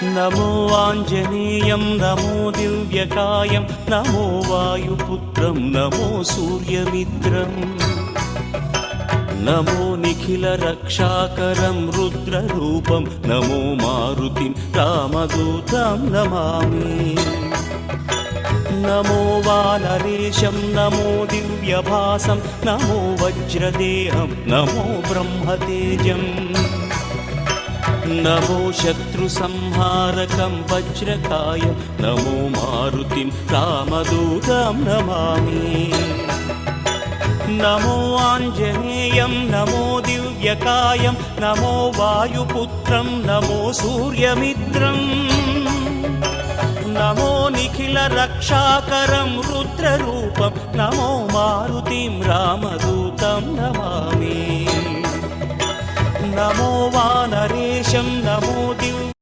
नमो आञ्जनेयं नमो दिव्यकायं नमो वायुपुत्रं नमो सूर्यमित्रम् नमो निखिलरक्षाकरं रुद्ररूपं नमो मारुतिं रामदूतं Namami नमो वानरेशं नमो दिव्यभासं नमो वज्रदेहं नमो ब्रह्मतेजम् नमो शत्रुसंहारकं वज्रकायं नमो मारुतिं रामदूतं Namami नमो आञ्जनेयं नमो दिव्यकायं नमो वायुपुत्रं नमो सूर्यमित्रम् नमो निखिलरक्षाकरं रुद्ररूपं नमो मारुतिं रामदूतं Namami नमो वानरेशं नमो Divya